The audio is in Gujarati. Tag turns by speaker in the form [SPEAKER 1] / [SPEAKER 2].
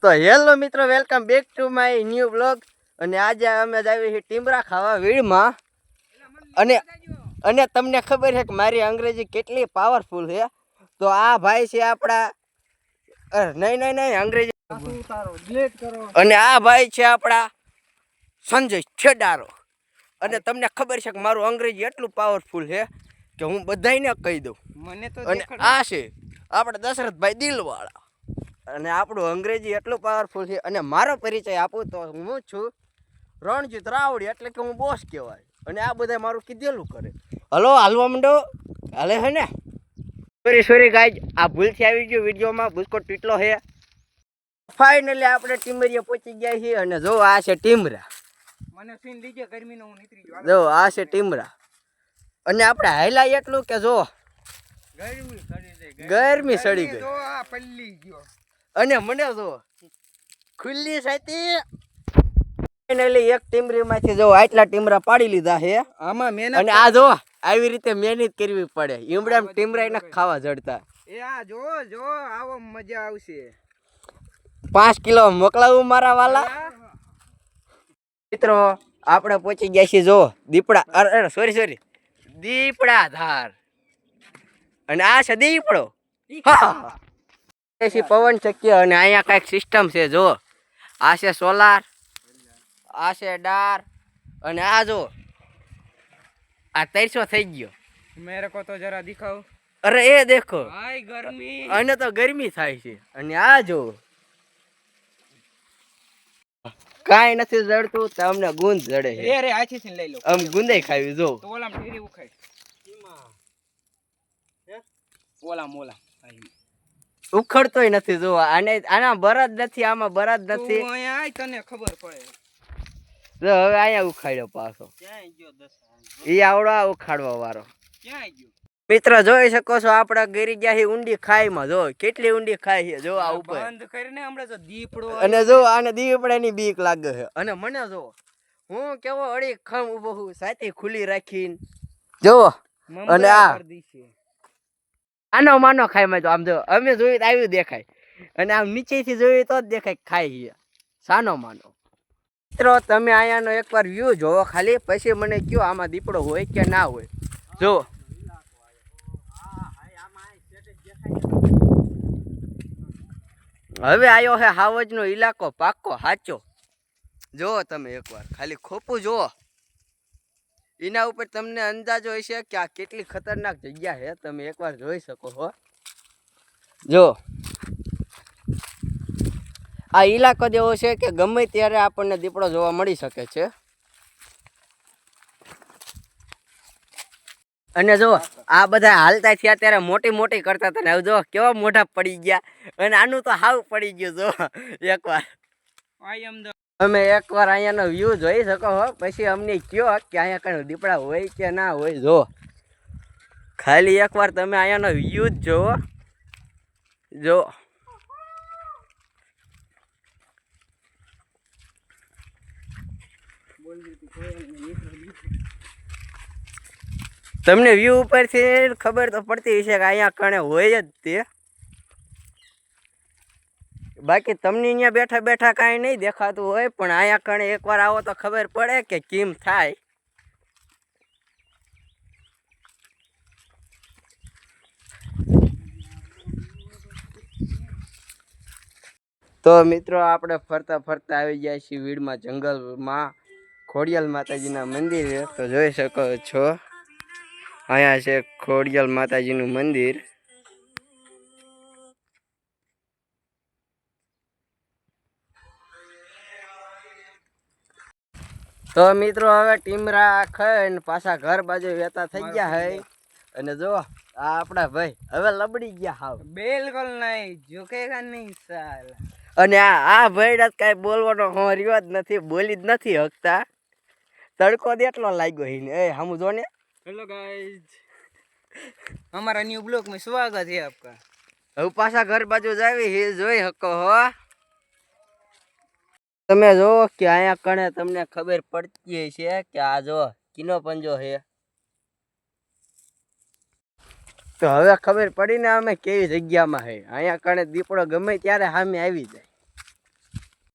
[SPEAKER 1] તો હેલો મિત્રો, welcome back to my new blog. અને આજે અમે આવી છીએ ટીમરા ખાવા વીડમાં. અને અને તમને ખબર છે કે મારી અંગ્રેજી કેટલી પાવરફુલ છે. તો આ ભાઈ છે આપણા નહીં અંગ્રેજી. અને આ ભાઈ છે આપણા સંજય છેડારો. અને તમને ખબર છે કે મારું અંગ્રેજી એટલું પાવરફુલ છે કે હું બધાને કહી દઉં. મને તો અને આ છે આપણા દશરથભાઈ દિલવાળા. અને આપણું અંગ્રેજી એટલું પાવરફુલ છે. અને મારો પરિચય આપું તો હું છું રણજીત રાવડી, એટલે કે હું બોસ કહેવાય. અને આ બધા મારું કીધેલું કરે. હલો, હાલવા માંડો. હાલે છે ને? સોરી ગાઈઝ, આ ભૂલથી આવી ગયું વિડીયોમાં. ભૂસકો ટીટલો છે. ફાઇનલી આપણે ટીમરિયા પહોંચી ગયા છીએ. અને જો આ છે ટીમરા. મને સીન લીજે ગરમીનો હું નીકળી ગયો. જો આ છે ટીમરા. અને આપણે હાઈલાઈ એટલું કે જો ગરમી સડી ગઈ. આ પલ્લી ગયો. અને મને જો ખુલ્લી સાથી ફાઇનલી એક ટીમરીમાંથી જો આટલા ટીમરા પાડી લીધા છે. આમાં મહેનત. અને આ જો આવી રીતે મહેનત કરવી પડે. ઈમડામ ટીમરા ને ખાવા જડતા. એ આ જો આવો મજા આવશે. 5 કિલો મોકલાવું મારા વાલા મિત્રો. આપણે પહોંચી ગયા છીએ જો દીપડા. અરે સોરી દીપડા ધાર. અને આ છે દીપડો. પવન ચક્કી. અને અહીંયા કઈક સિસ્ટમ છે જો. આ છે સોલાર, આ છે ડાર. અને આ જો આ 300 થઈ ગયો. મેરે કો તો જરા દિખાઓ. અરે એ દેખો, હાય ગરમી. અને તો ગરમી થાય છે. અને આ જો કાઈ નથી જડતું, તમને ગુંદ જડે છે. અરે આછી થી લઈ લો. આમ ગુંદે ખાવી જો. તો ઓલામ ઢીરી ઉખાય. ઓલા ઉખડતોય નથી જો. આના બરદ નથી, આમાં બરદ નથી. અહીંયા તને ખબર પડે. જો હવે અહીંયા ઉખાડ્યો પાછો. ક્યાં ગયો દસ? ઈ આવડો ઉખાડવા વાળો. ક્યાં ગયો? મિત્ર જોઈ શકો છો, આપણે ગરી ગયા છે ઊંડી ખાઈમાં. જો કેટલી ઊંડી ખાઈ છે. જો આ ઉપર બંધ કરીને હમણાં જો દીપડો. અને જો આને દીપડાની બીક લાગે છે. અને મને જો હું કેવો અડી ખમ ઉભો છું, સાથી ખુલ્લી રાખીને જો. અને આ આનો માનો ખાય માં. આમ જો અમે જોયું તો આવ્યું દેખાય. અને આમ નીચેથી જોયું તો જ દેખાય ખાઈ સાનો માનો. મિત્રો તમે અહીંયાનો એકવાર વ્યૂ જોવો ખાલી, પછી મને કયો આમાં દીપડો હોય કે ના હોય. જો હવે આવ્યો છે હાવજનો ઇલાકો પાક્કો સાચો. જો તમે એકવાર ખાલી ખોપું જુઓ, એના ઉપર તમને અંદાજો હશે કે આ કેટલી ખતરનાક જગ્યા છે. તમે એકવાર જોઈ શકો છો. જો આ ઇલાકો જેવો છે કે ગમે ત્યારે આપણને દીપડો જોવા મળી શકે છે. અને જો આ બધા હાલતા થયા ત્યારે મોટી કરતા હતા ને હવે જો કેવા મોઢા પડી ગયા. અને આનું તો હાવ પડી ગયું. જો એકવાર અમે એકવાર અહીંયાનો વ્યૂ જોઈ શકો છો, પછી અમને કયો કે અહીંયા કઈ દીપડા હોય કે ના હોય. જો ખાલી એકવાર તમે અહીંયાનો વ્યૂ જ જોવો. જો તમને વ્યૂ ઉપરથી ખબર તો પડતી હશે કે અહીંયા કણે હોય જ તે. બાકી તમને અહીંયા બેઠા કાંઈ નહીં દેખાતું હોય, પણ અહીંયા કણે એકવાર આવો તો ખબર પડે કે કેમ થાય. તો મિત્રો આપણે ફરતા આવી ગયા છીએ વીડમાં જંગલમાં ખોડિયાલ માતાજીના મંદિર. તો જોઈ શકો છો અહીંયા છે ખોડિયાલ માતાજીનું મંદિર. તો મિત્રો હવે ટીમરા ખાઈને પાછા ઘર બાજુ વેતા થઈ ગયા હે. અને જો આ આપણા ભાઈ હવે લબડી ગયા હાવ. બિલકુલ નહીં ઝુકેગા નહીં સાલ. અને આ ભાઈ કઈ બોલવાનો રહ્યો જ નથી, બોલી જ નથી હકતા. તડકો એટલો લાગ્યો હિને. એ હમ જો ને. હેલો ગાઈઝ, हमारा न्यू ब्लॉग में स्वागत है आपका. હવે પાછા ઘર બાજુ જાવી જોઈ શકો હો. તમે જો કે અહીંયા કણે તમને ખબર પડતી છે કે આ જો કિનો પંજો છે. તો હવે ખબર પડી ને અમે કેવી જગ્યામાં છે. અહીંયા કણે દીપડો ગમે ત્યારે સામે આવી જાય.